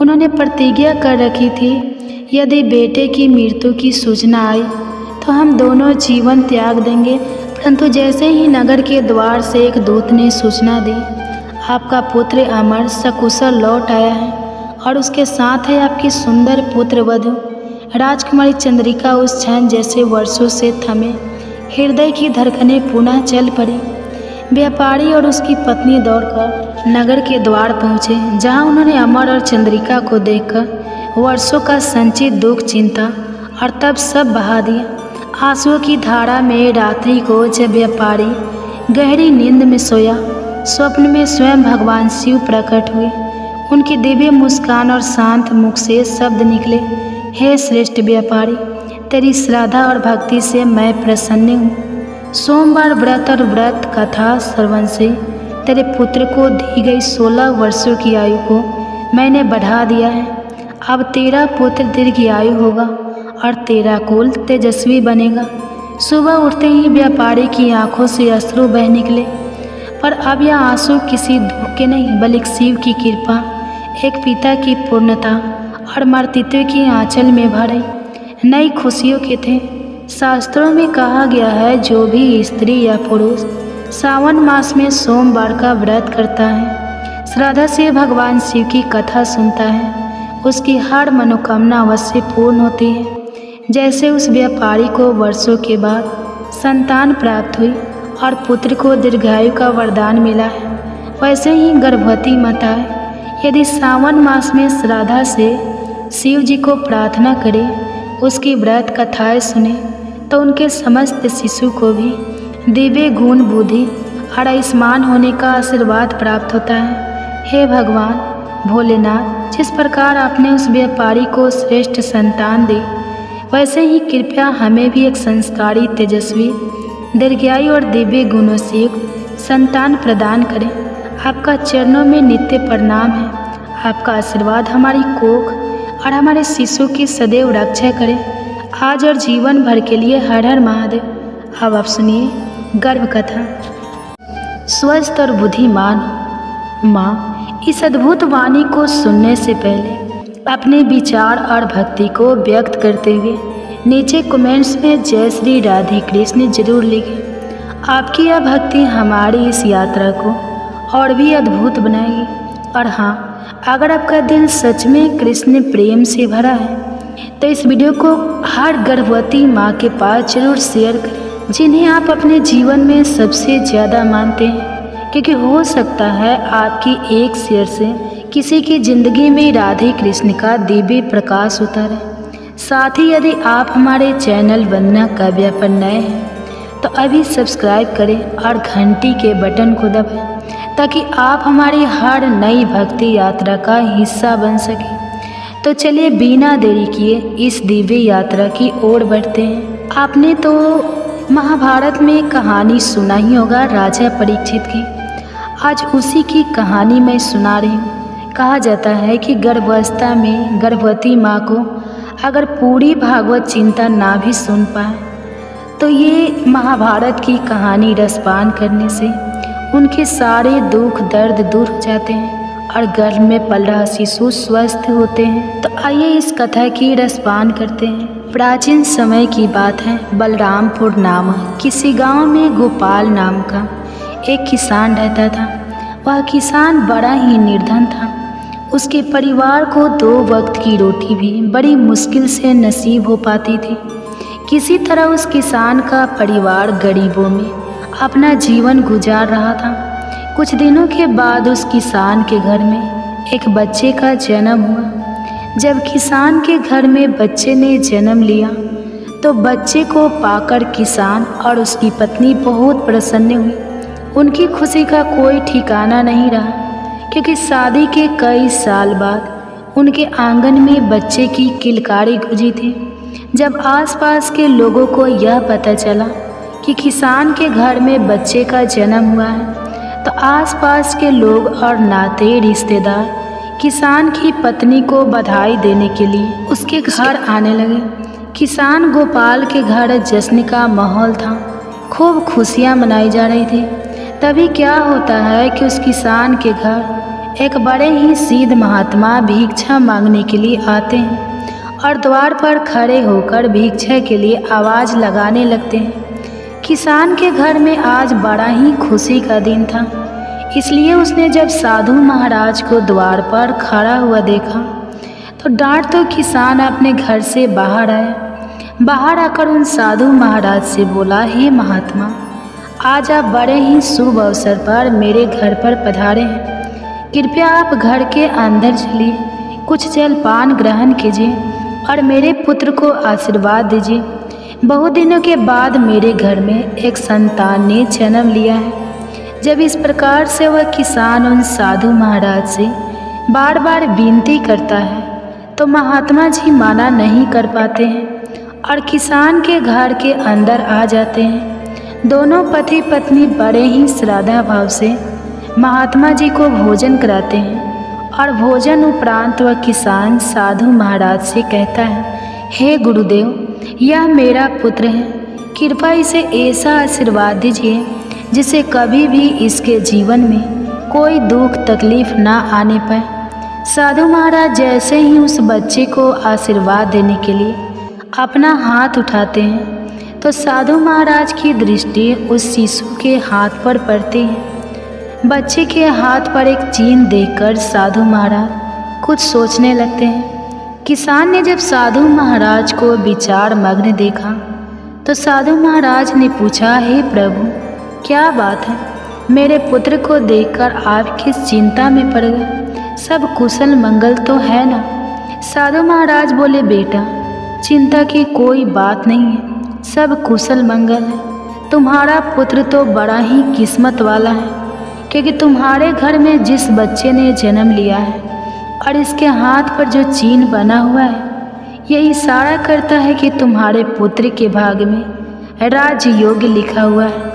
उन्होंने प्रतिज्ञा कर रखी थी, यदि बेटे की मृत्यु की सूचना आई तो हम दोनों जीवन त्याग देंगे। परंतु जैसे ही नगर के द्वार से एक दूत ने सूचना दी, आपका पुत्र अमर सकुशल लौट आया है और उसके साथ है आपकी सुंदर पुत्र वधू। राजकुमारी चंद्रिका उस क्षण जैसे वर्षों से थमे हृदय की धड़कनें पुनः चल पड़ी। व्यापारी और उसकी पत्नी दौड़कर नगर के द्वार पहुँचे, जहाँ उन्होंने अमर और चंद्रिका को देखकर वर्षों का संचित दुख, चिंता और तब सब बहा दिया। आंसुओं की धारा में रात्रि को जब व्यापारी गहरी नींद में सोया, स्वप्न में स्वयं भगवान शिव प्रकट हुए। उनकी दिव्य मुस्कान और शांत मुख से शब्द निकले, हे श्रेष्ठ व्यापारी, तेरी श्रद्धा और भक्ति से मैं प्रसन्न हूँ। सोमवार व्रत और व्रत कथा श्रवण से तेरे पुत्र को दी गई 16 वर्षों की आयु को मैंने बढ़ा दिया है। अब तेरा पुत्र दीर्घायु होगा और तेरा कुल तेजस्वी बनेगा। सुबह उठते ही व्यापारी की आंखों से अश्रु बह निकले, पर अब यह आंसू किसी दुख के नहीं, बल्कि शिव की कृपा, एक पिता की पूर्णता और मातृत्व की आंचल में भरे नई खुशियों के थे। शास्त्रों में कहा गया है, जो भी स्त्री या पुरुष सावन मास में सोमवार का व्रत करता है, श्रद्धा से भगवान शिव की कथा सुनता है, उसकी हर मनोकामना अवश्य पूर्ण होती है। जैसे उस व्यापारी को वर्षों के बाद संतान प्राप्त हुई और पुत्र को दीर्घायु का वरदान मिला है, वैसे ही गर्भवती माताएं यदि सावन मास में श्रद्धा से शिव जी को प्रार्थना करें, उसकी व्रत कथाएं सुने, तो उनके समस्त शिशु को भी दिव्य गुण, बुद्धि और आयुष्मान होने का आशीर्वाद प्राप्त होता है। हे भगवान भोलेनाथ, जिस प्रकार आपने उस व्यापारी को श्रेष्ठ संतान दी, वैसे ही कृपया हमें भी एक संस्कारी, तेजस्वी, दीर्घायु और दिव्य गुणों से युक्त संतान प्रदान करें। आपका चरणों में नित्य प्रणाम है। आपका आशीर्वाद हमारी कोख और हमारे शिशु की सदैव रक्षा करे, आज और जीवन भर के लिए। हर हर महादेव। अब आप सुनिए गर्भ कथा। स्वस्थ और बुद्धिमान माँ इस अद्भुत वाणी को सुनने से पहले अपने विचार और भक्ति को व्यक्त करते हुए नीचे कमेंट्स में जय श्री राधे कृष्ण जरूर लिखें। आपकी यह भक्ति हमारी इस यात्रा को और भी अद्भुत बनाएगी। और हाँ, अगर आपका दिल सच में कृष्ण प्रेम से भरा है तो इस वीडियो को हर गर्भवती माँ के पास जरूर शेयर करें, जिन्हें आप अपने जीवन में सबसे ज़्यादा मानते हैं, क्योंकि हो सकता है आपकी एक शेयर से किसी की ज़िंदगी में राधे कृष्ण का दिव्य प्रकाश उतरे। साथ ही यदि आप हमारे चैनल वंदना काव्या पर नए हैं तो अभी सब्सक्राइब करें और घंटी के बटन को दबाएं ताकि आप हमारी हर नई भक्ति यात्रा का हिस्सा बन सकें। तो चलिए बिना देरी किए इस दिव्य यात्रा की ओर बढ़ते हैं। आपने तो महाभारत में कहानी सुना ही होगा राजा परीक्षित की। आज उसी की कहानी मैं सुना रही हूँ। कहा जाता है कि गर्भावस्था में गर्भवती माँ को अगर पूरी भागवत चिंता ना भी सुन पाए तो ये महाभारत की कहानी रसपान करने से उनके सारे दुख दर्द दूर हो जाते हैं और गर्भ में पल रहा शिशु स्वस्थ होते हैं। तो आइए इस कथा की रसपान करते हैं। प्राचीन समय की बात है। बलरामपुर नामक किसी गांव में गोपाल नाम का एक किसान रहता था। वह किसान बड़ा ही निर्धन था। उसके परिवार को 2 वक्त की रोटी भी बड़ी मुश्किल से नसीब हो पाती थी। किसी तरह उस किसान का परिवार गरीबों में अपना जीवन गुजार रहा था। कुछ दिनों के बाद उस किसान के घर में एक बच्चे का जन्म हुआ। जब किसान के घर में बच्चे ने जन्म लिया तो बच्चे को पाकर किसान और उसकी पत्नी बहुत प्रसन्न हुई। उनकी खुशी का कोई ठिकाना नहीं रहा क्योंकि शादी के कई साल बाद उनके आंगन में बच्चे की किलकारी गूंजी थी। जब आसपास के लोगों को यह पता चला कि किसान के घर में बच्चे का जन्म हुआ है तो आसपास के लोग और नाते रिश्तेदार किसान की पत्नी को बधाई देने के लिए उसके घर आने लगे। किसान गोपाल के घर जश्न का माहौल था। खूब खुशियां मनाई जा रही थी। तभी क्या होता है कि उस किसान के घर एक बड़े ही सिद्ध महात्मा भिक्षा मांगने के लिए आते हैं और द्वार पर खड़े होकर भिक्षा के लिए आवाज़ लगाने लगते हैं। किसान के घर में आज बड़ा ही खुशी का दिन था, इसलिए उसने जब साधु महाराज को द्वार पर खड़ा हुआ देखा तो डांट तो किसान अपने घर से बाहर आया। बाहर आकर उन साधु महाराज से बोला, हे महात्मा, आज आप बड़े ही शुभ अवसर पर मेरे घर पर पधारे हैं। कृपया आप घर के अंदर चलिए, कुछ जलपान ग्रहण कीजिए और मेरे पुत्र को आशीर्वाद दीजिए। बहुत दिनों के बाद मेरे घर में एक संतान ने जन्म लिया है। जब इस प्रकार से वह किसान उन साधु महाराज से बार बार विनती करता है तो महात्मा जी माना नहीं कर पाते हैं और किसान के घर के अंदर आ जाते हैं। दोनों पति पत्नी बड़े ही श्रद्धा भाव से महात्मा जी को भोजन कराते हैं और भोजन उपरांत वह किसान साधु महाराज से कहता है, हे गुरुदेव, यह मेरा पुत्र है। कृपया इसे ऐसा आशीर्वाद दीजिए जिसे कभी भी इसके जीवन में कोई दुख तकलीफ ना आने पाए। साधु महाराज जैसे ही उस बच्चे को आशीर्वाद देने के लिए अपना हाथ उठाते हैं तो साधु महाराज की दृष्टि उस शिशु के हाथ पर पड़ती है। बच्चे के हाथ पर एक चिन्ह देखकर साधु महाराज कुछ सोचने लगते हैं। किसान ने जब साधु महाराज को विचार मग्न देखा तो साधु महाराज ने पूछा, हे प्रभु, क्या बात है? मेरे पुत्र को देखकर आप किस चिंता में पड़ गए? सब कुशल मंगल तो है ना? साधु महाराज बोले, बेटा, चिंता की कोई बात नहीं है, सब कुशल मंगल है। तुम्हारा पुत्र तो बड़ा ही किस्मत वाला है क्योंकि तुम्हारे घर में जिस बच्चे ने जन्म लिया है और इसके हाथ पर जो चिन्ह बना हुआ है यह इशारा करता है कि तुम्हारे पुत्र के भाग्य में राजयोग लिखा हुआ है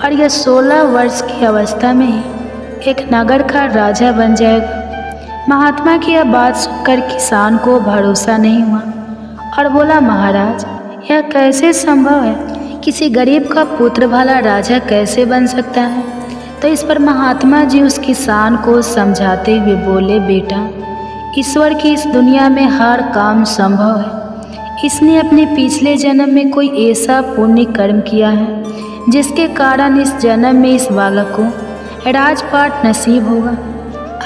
और यह 16 वर्ष की अवस्था में ही एक नगर का राजा बन जाएगा। महात्मा की यह बात सुनकर किसान को भरोसा नहीं हुआ और बोला, महाराज, यह कैसे संभव है? किसी गरीब का पुत्र भला राजा कैसे बन सकता है? तो इस पर महात्मा जी उस किसान को समझाते हुए बोले, बेटा, ईश्वर की इस दुनिया में हर काम संभव है। इसने अपने पिछले जन्म में कोई ऐसा पुण्य कर्म किया है जिसके कारण इस जन्म में इस बालक को राजपाट नसीब होगा।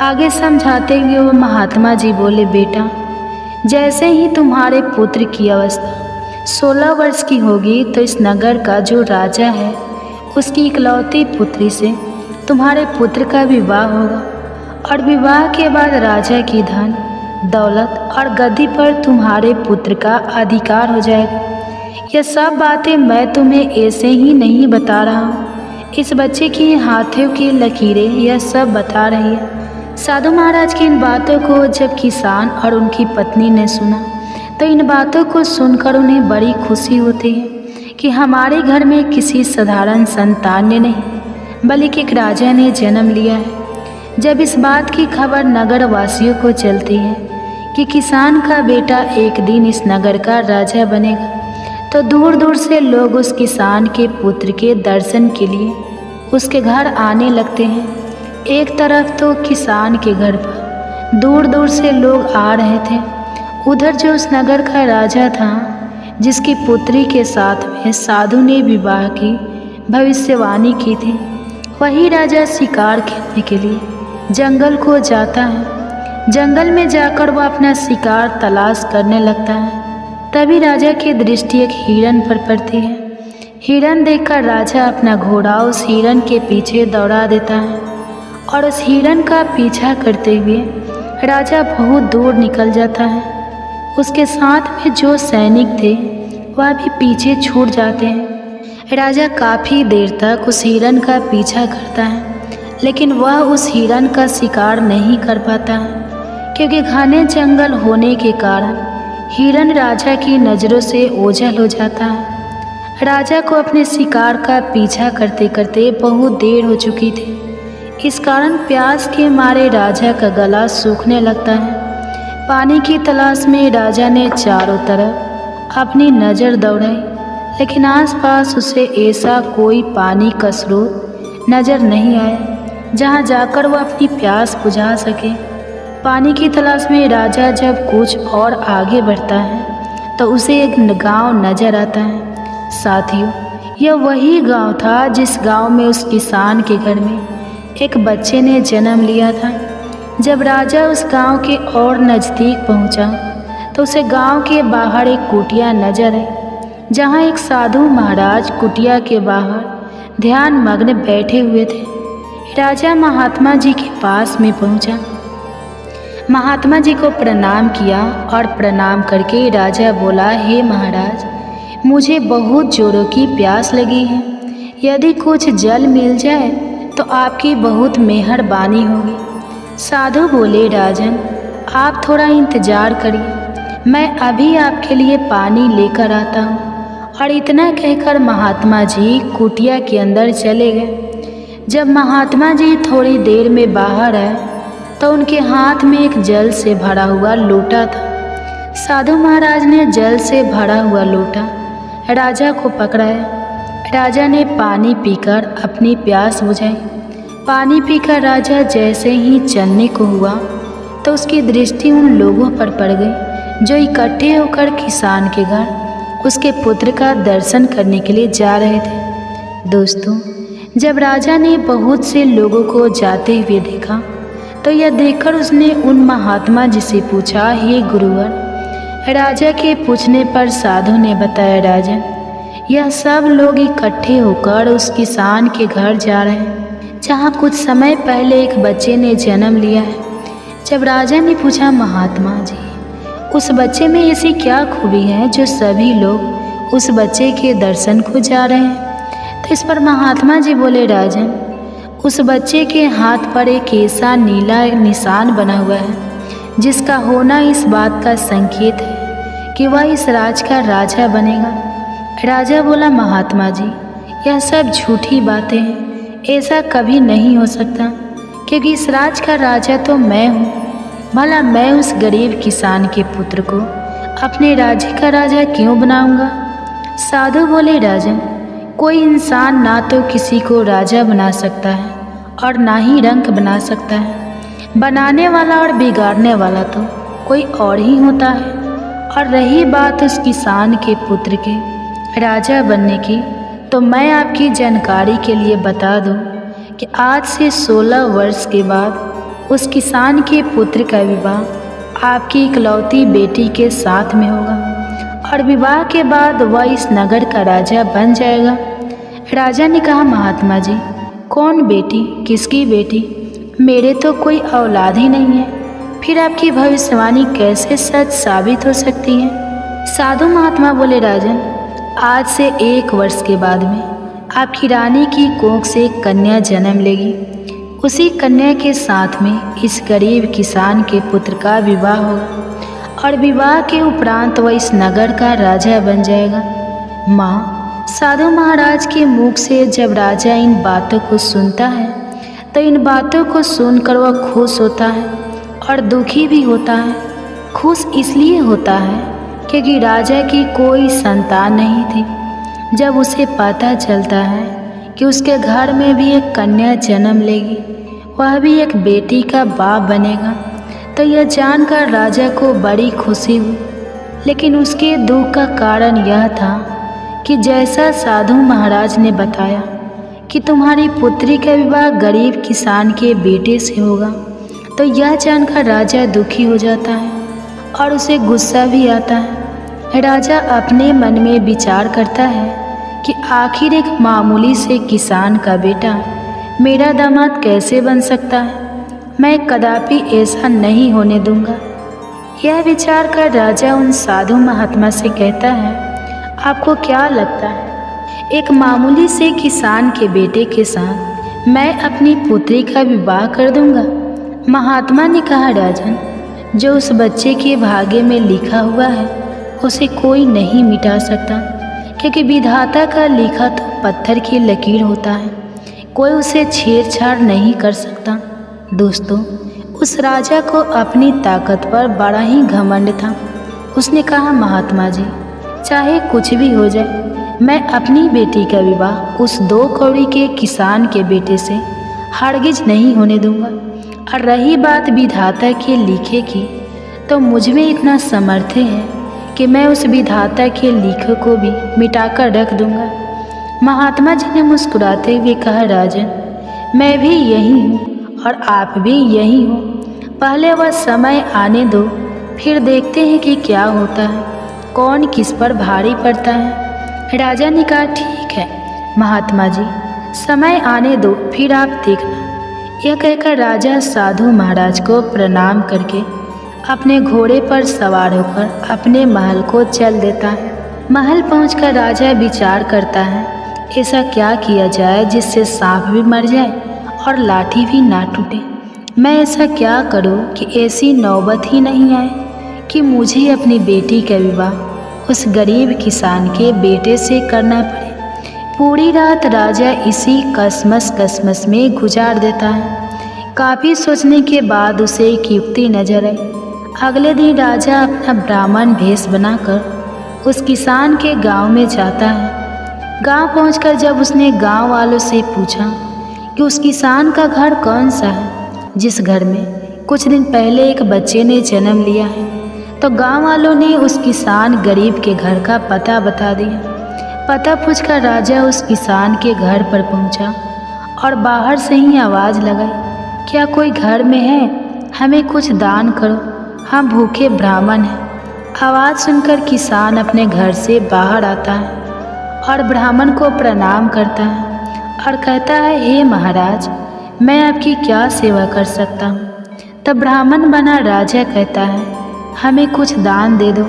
आगे समझाते हुए वो महात्मा जी बोले, बेटा, जैसे ही तुम्हारे पुत्र की अवस्था 16 वर्ष की होगी तो इस नगर का जो राजा है उसकी इकलौती पुत्री से तुम्हारे पुत्र का विवाह होगा और विवाह के बाद राजा की धन दौलत और गद्दी पर तुम्हारे पुत्र का अधिकार हो जाएगा। यह सब बातें मैं तुम्हें ऐसे ही नहीं बता रहा हूँ। इस बच्चे की हाथों की लकीरें यह सब बता रही है। साधु महाराज की इन बातों को जब किसान और उनकी पत्नी ने सुना तो इन बातों को सुनकर उन्हें बड़ी खुशी होती है कि हमारे घर में किसी साधारण संतान ने नहीं बल्कि एक राजा ने जन्म लिया है। जब इस बात की खबर नगर वासियों को चलती है कि किसान का बेटा एक दिन इस नगर का राजा बनेगा, तो दूर दूर से लोग उस किसान के पुत्र के दर्शन के लिए उसके घर आने लगते हैं। एक तरफ तो किसान के घर पर दूर दूर से लोग आ रहे थे, उधर जो उस नगर का राजा था जिसकी पुत्री के साथ में साधु ने विवाह की भविष्यवाणी की थी, वही राजा शिकार खेलने के लिए जंगल को जाता है। जंगल में जाकर वह अपना शिकार तलाश करने लगता है। तभी राजा की दृष्टि एक हिरन पर पड़ती है। हिरन देखकर राजा अपना घोड़ा उस हिरन के पीछे दौड़ा देता है और उस हिरन का पीछा करते हुए राजा बहुत दूर निकल जाता है। उसके साथ में जो सैनिक थे वह भी पीछे छूट जाते हैं। राजा काफ़ी देर तक उस हिरन का पीछा करता है, लेकिन वह उस हिरन का शिकार नहीं कर पाता है, क्योंकि घने जंगल होने के कारण हिरन राजा की नज़रों से ओझल हो जाता है। राजा को अपने शिकार का पीछा करते करते बहुत देर हो चुकी थी। इस कारण प्यास के मारे राजा का गला सूखने लगता है। पानी की तलाश में राजा ने चारों तरफ अपनी नज़र दौड़ाई, लेकिन आसपास उसे ऐसा कोई पानी का स्रोत नज़र नहीं आया जहां जाकर वह अपनी प्यास बुझा सके। पानी की तलाश में राजा जब कुछ और आगे बढ़ता है तो उसे एक गांव नज़र आता है। साथियों, यह वही गांव था जिस गांव में उस किसान के घर में एक बच्चे ने जन्म लिया था। जब राजा उस गांव के और नज़दीक पहुंचा तो उसे गांव के बाहर एक कुटिया नजर आई, जहां एक साधु महाराज कुटिया के बाहर ध्यान मग्न बैठे हुए थे। राजा महात्मा जी के पास में पहुंचा, महात्मा जी को प्रणाम किया और प्रणाम करके राजा बोला, हे महाराज, मुझे बहुत जोरों की प्यास लगी है। यदि कुछ जल मिल जाए तो आपकी बहुत मेहरबानी होगी। साधु बोले, राजन, आप थोड़ा इंतज़ार करिए, मैं अभी आपके लिए पानी लेकर आता हूँ। और इतना कहकर महात्मा जी कुटिया के अंदर चले गए। जब महात्मा जी थोड़ी देर में बाहर आए तो उनके हाथ में एक जल से भरा हुआ लोटा था। साधु महाराज ने जल से भरा हुआ लोटा राजा को पकड़ाया। राजा ने पानी पीकर अपनी प्यास बुझाई। पानी पीकर राजा जैसे ही चलने को हुआ तो उसकी दृष्टि उन लोगों पर पड़ गई जो इकट्ठे होकर किसान के घर उसके पुत्र का दर्शन करने के लिए जा रहे थे। दोस्तों, जब राजा ने बहुत से लोगों को जाते हुए देखा तो यह देखकर उसने उन महात्मा जी से पूछा, हे गुरुवर। राजा के पूछने पर साधु ने बताया, राजन, यह सब लोग इकट्ठे होकर उस किसान के घर जा रहे हैं जहाँ कुछ समय पहले एक बच्चे ने जन्म लिया है। जब राजा ने पूछा, महात्मा जी, उस बच्चे में ऐसी क्या खूबी है जो सभी लोग उस बच्चे के दर्शन को जा रहे हैं? तो इस पर महात्मा जी बोले, राजन, उस बच्चे के हाथ पर एक ऐसा नीला निशान बना हुआ है जिसका होना इस बात का संकेत है कि वह इस राज का राजा बनेगा। राजा बोला, महात्मा जी, यह सब झूठी बातें हैं, ऐसा कभी नहीं हो सकता, क्योंकि इस राज का राजा तो मैं हूँ। भला मैं उस गरीब किसान के पुत्र को अपने राज्य का राजा क्यों बनाऊंगा? साधु बोले, राजन, कोई इंसान ना तो किसी को राजा बना सकता है और ना ही रंक बना सकता है। बनाने वाला और बिगाड़ने वाला तो कोई और ही होता है। और रही बात उस किसान के पुत्र के राजा बनने की, तो मैं आपकी जानकारी के लिए बता दूं कि आज से 16 वर्ष के बाद उस किसान के पुत्र का विवाह आपकी इकलौती बेटी के साथ में होगा और विवाह के बाद वह इस नगर का राजा बन जाएगा। राजा ने कहा, महात्मा जी, कौन बेटी? किसकी बेटी? मेरे तो कोई औलाद ही नहीं है, फिर आपकी भविष्यवाणी कैसे सच साबित हो सकती है? साधु महात्मा बोले, राजन, आज से 1 वर्ष के बाद में आपकी रानी की कोख से एक कन्या जन्म लेगी। उसी कन्या के साथ में इस गरीब किसान के पुत्र का विवाह होगा और विवाह के उपरांत वह इस नगर का राजा बन जाएगा। माँ, साधु महाराज के मुख से जब राजा इन बातों को सुनता है तो इन बातों को सुनकर वह खुश होता है और दुखी भी होता है। खुश इसलिए होता है क्योंकि राजा की कोई संतान नहीं थी। जब उसे पता चलता है कि उसके घर में भी एक कन्या जन्म लेगी, वह भी एक बेटी का बाप बनेगा, तो यह जानकर राजा को बड़ी खुशी हुई। लेकिन उसके दुख का कारण यह था कि जैसा साधु महाराज ने बताया कि तुम्हारी पुत्री का विवाह गरीब किसान के बेटे से होगा, तो यह जानकर राजा दुखी हो जाता है और उसे गुस्सा भी आता है। राजा अपने मन में विचार करता है कि आखिर एक मामूली से किसान का बेटा मेरा दामाद कैसे बन सकता है। मैं कदापि ऐसा नहीं होने दूंगा। यह विचार कर राजा उन साधु महात्मा से कहता है, आपको क्या लगता है एक मामूली से किसान के बेटे के साथ मैं अपनी पुत्री का विवाह कर दूंगा? महात्मा ने कहा, राजन, जो उस बच्चे के भाग्य में लिखा हुआ है उसे कोई नहीं मिटा सकता, क्योंकि विधाता का लिखा तो पत्थर की लकीर होता है, कोई उसे छेड़छाड़ नहीं कर सकता। दोस्तों, उस राजा को अपनी ताकत पर बड़ा ही घमंड था। उसने कहा, महात्मा जी, चाहे कुछ भी हो जाए, मैं अपनी बेटी का विवाह उस 2 कौड़ी के किसान के बेटे से हरगिज नहीं होने दूंगा। और रही बात विधाता के लिखे की, तो मुझ में इतना सामर्थ्य है कि मैं उस विधाता के लिखे को भी मिटाकर रख दूंगा। महात्मा जी ने मुस्कुराते हुए कहा, राजन, मैं भी यही हूँ और आप भी यही हो। पहले वह समय आने दो, फिर देखते हैं कि क्या होता है, कौन किस पर भारी पड़ता है। राजा ने कहा, ठीक है महात्मा जी, समय आने दो, फिर आप देखना। यह कहकर राजा साधु महाराज को प्रणाम करके अपने घोड़े पर सवार होकर अपने महल को चल देता है। महल पहुंचकर राजा विचार करता है, ऐसा क्या किया जाए जिससे सांप भी मर जाए और लाठी भी ना टूटे। मैं ऐसा क्या करूं कि ऐसी नौबत ही नहीं आए कि मुझे अपनी बेटी का विवाह उस गरीब किसान के बेटे से करना पड़े। पूरी रात राजा इसी कसमस में गुजार देता है। काफ़ी सोचने के बाद उसे एक युक्ति नजर आई। अगले दिन राजा अपना ब्राह्मण भेष बनाकर उस किसान के गांव में जाता है। गांव पहुंचकर जब उसने गांव वालों से पूछा कि उस किसान का घर कौन सा है जिस घर में कुछ दिन पहले एक बच्चे ने जन्म लिया है, तो गांव वालों ने उस किसान गरीब के घर का पता बता दिया। पता पूछकर राजा उस किसान के घर पर पहुंचा और बाहर से ही आवाज़ लगाई, क्या कोई घर में है? हमें कुछ दान करो, हम भूखे ब्राह्मण हैं। आवाज़ सुनकर किसान अपने घर से बाहर आता है और ब्राह्मण को प्रणाम करता है और कहता है, हे महाराज, मैं आपकी क्या सेवा कर सकता हूँ? तब ब्राह्मण बना राजा कहता है, हमें कुछ दान दे दो,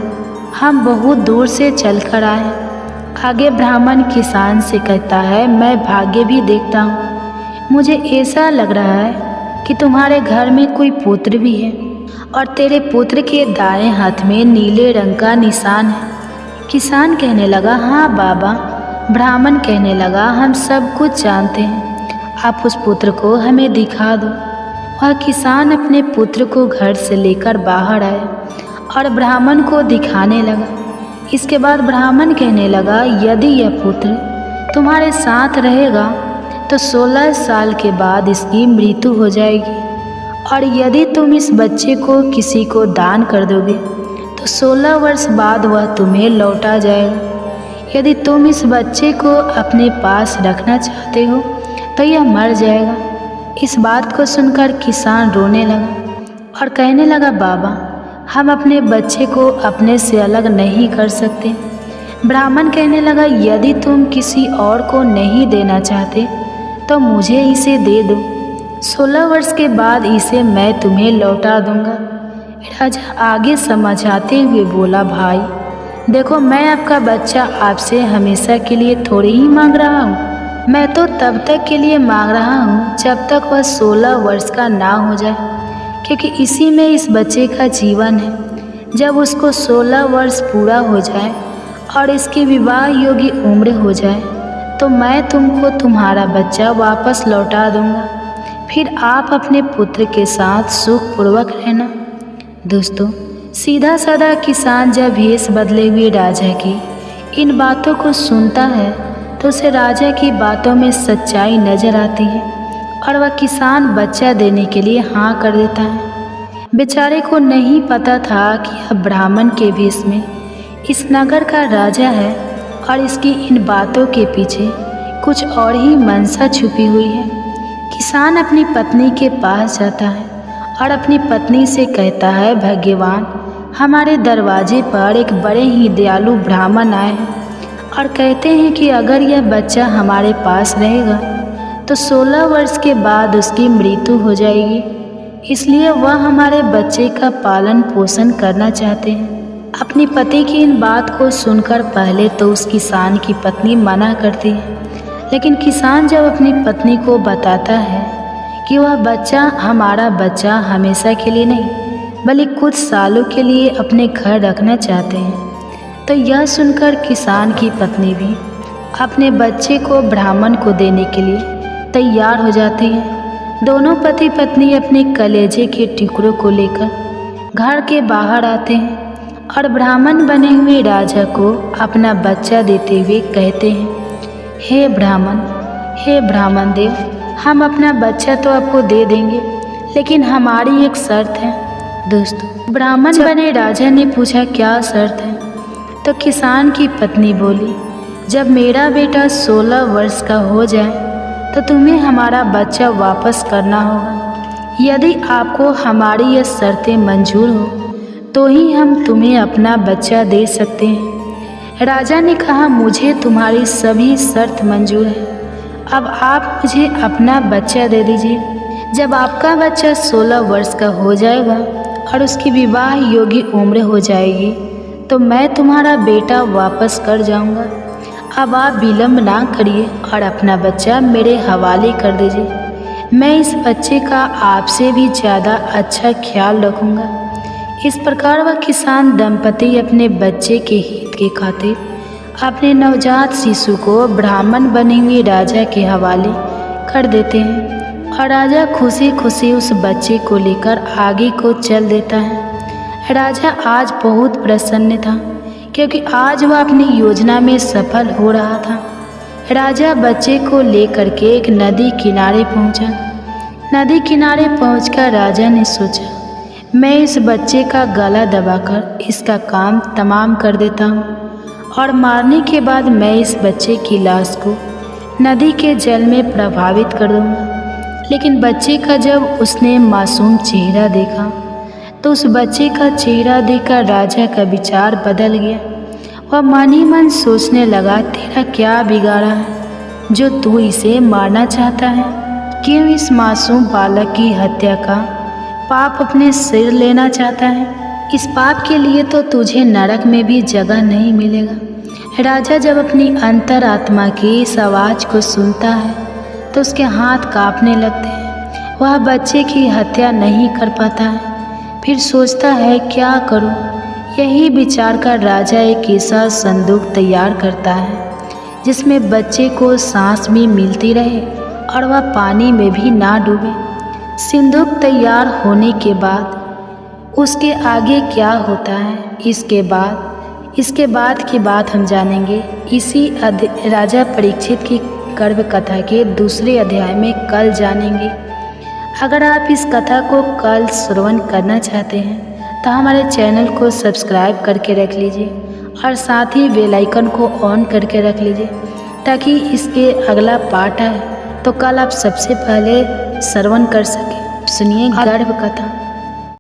हम बहुत दूर से चल कर आए। आगे ब्राह्मण किसान से कहता है, मैं भाग्य भी देखता हूँ, मुझे ऐसा लग रहा है कि तुम्हारे घर में कोई पुत्र भी है और तेरे पुत्र के दाएं हाथ में नीले रंग का निशान है। किसान कहने लगा, हाँ बाबा। ब्राह्मण कहने लगा, हम सब कुछ जानते हैं, आप उस पुत्र को हमें दिखा दो। वह किसान अपने पुत्र को घर से लेकर बाहर आया और ब्राह्मण को दिखाने लगा। इसके बाद ब्राह्मण कहने लगा, यदि यह पुत्र तुम्हारे साथ रहेगा तो 16 साल के बाद इसकी मृत्यु हो जाएगी, और यदि तुम इस बच्चे को किसी को दान कर दोगे तो 16 वर्ष बाद वह तुम्हें लौटा जाएगा। यदि तुम इस बच्चे को अपने पास रखना चाहते हो तो यह मर जाएगा। इस बात को सुनकर किसान रोने लगा और कहने लगा, बाबा, हम अपने बच्चे को अपने से अलग नहीं कर सकते। ब्राह्मण कहने लगा, यदि तुम किसी और को नहीं देना चाहते तो मुझे इसे दे दो, 16 वर्ष के बाद इसे मैं तुम्हें लौटा दूंगा। राजा आगे समझाते हुए बोला, भाई, देखो, मैं आपका बच्चा आपसे हमेशा के लिए थोड़ी ही मांग रहा हूँ। मैं तो तब तक के लिए मांग रहा हूँ जब तक वह 16 वर्ष का ना हो जाए, क्योंकि इसी में इस बच्चे का जीवन है। जब उसको 16 वर्ष पूरा हो जाए और इसकी विवाह योग्य उम्र हो जाए तो मैं तुमको तुम्हारा बच्चा वापस लौटा दूंगा। फिर आप अपने पुत्र के साथ सुखपूर्वक रहना। दोस्तों, सीधा साधा किसान जब भेष बदले हुए राजा की इन बातों को सुनता है तो उसे राजा की बातों में सच्चाई नजर आती है और वह किसान बच्चा देने के लिए हाँ कर देता है। बेचारे को नहीं पता था कि यह ब्राह्मण के भेष में इस नगर का राजा है और इसकी इन बातों के पीछे कुछ और ही मंशा छुपी हुई है। किसान अपनी पत्नी के पास जाता है और अपनी पत्नी से कहता है, भगवान, हमारे दरवाजे पर एक बड़े ही दयालु ब्राह्मण आए हैं और कहते हैं कि अगर यह बच्चा हमारे पास रहेगा तो 16 वर्ष के बाद उसकी मृत्यु हो जाएगी, इसलिए वह हमारे बच्चे का पालन पोषण करना चाहते हैं। अपनी पति की इन बात को सुनकर पहले तो उस किसान की पत्नी मना करती है, लेकिन किसान जब अपनी पत्नी को बताता है कि वह बच्चा हमारा बच्चा हमेशा के लिए नहीं बल्कि कुछ सालों के लिए अपने घर रखना चाहते हैं, तो यह सुनकर किसान की पत्नी भी अपने बच्चे को ब्राह्मण को देने के लिए तैयार हो जाती है। दोनों पति पत्नी अपने कलेजे के टुकड़ों को लेकर घर के बाहर आते हैं और ब्राह्मण बने हुए राजा को अपना बच्चा देते हुए कहते हैं, हे ब्राह्मण देव, हम अपना बच्चा तो आपको दे देंगे, लेकिन हमारी एक शर्त है। दोस्तों, ब्राह्मण बने राजा ने पूछा, क्या शर्त है? तो किसान की पत्नी बोली, जब मेरा बेटा 16 वर्ष का हो जाए तो तुम्हें हमारा बच्चा वापस करना होगा। यदि आपको हमारी यह शर्तें मंजूर हो तो ही हम तुम्हें अपना बच्चा दे सकते हैं। राजा ने कहा, मुझे तुम्हारी सभी शर्त मंजूर है, अब आप मुझे अपना बच्चा दे दीजिए। जब आपका बच्चा 16 वर्ष का हो जाएगा और उसकी विवाह योग्य उम्र हो जाएगी तो मैं तुम्हारा बेटा वापस कर जाऊंगा। अब आप विलम्ब ना करिए और अपना बच्चा मेरे हवाले कर दीजिए। मैं इस बच्चे का आपसे भी ज़्यादा अच्छा ख्याल रखूंगा। इस प्रकार वह किसान दंपति अपने बच्चे के हित के खातिर अपने नवजात शिशु को ब्राह्मण बने हुए राजा के हवाले कर देते हैं और राजा खुशी खुशी उस बच्चे को लेकर आगे को चल देता है। राजा आज बहुत प्रसन्न था क्योंकि आज वह अपनी योजना में सफल हो रहा था। राजा बच्चे को लेकर के एक नदी किनारे पहुंचा। नदी किनारे पहुंचकर राजा ने सोचा, मैं इस बच्चे का गला दबाकर इसका काम तमाम कर देता हूँ और मारने के बाद मैं इस बच्चे की लाश को नदी के जल में प्रभावित कर दूँगा। लेकिन बच्चे का जब उसने मासूम चेहरा देखा तो उस बच्चे का चेहरा देखकर राजा का विचार बदल गया। वह मन ही मन सोचने लगा, तेरा क्या बिगाड़ा है जो तू इसे मारना चाहता है? क्यों इस मासूम बालक की हत्या का पाप अपने सिर लेना चाहता है? इस पाप के लिए तो तुझे नरक में भी जगह नहीं मिलेगा। राजा जब अपनी अंतरात्मा की इस आवाज़ को सुनता है तो उसके हाथ कांपने लगते हैं। वह बच्चे की हत्या नहीं कर पाता है। फिर सोचता है, क्या करूं? यही विचार कर राजा एक ऐसा संदूक तैयार करता है जिसमें बच्चे को सांस भी मिलती रहे और वह पानी में भी ना डूबे। संदूक तैयार होने के बाद उसके आगे क्या होता है, इसके बाद की बात हम जानेंगे इसी राजा परीक्षित की गर्भ कथा के दूसरे अध्याय में कल जानेंगे। अगर आप इस कथा को कल श्रवण करना चाहते हैं तो हमारे चैनल को सब्सक्राइब करके रख लीजिए और साथ ही बेल आइकन को ऑन करके रख लीजिए ताकि इसके अगला पार्ट आए तो कल आप सबसे पहले श्रवण कर सकें। सुनिए गर्भ कथा।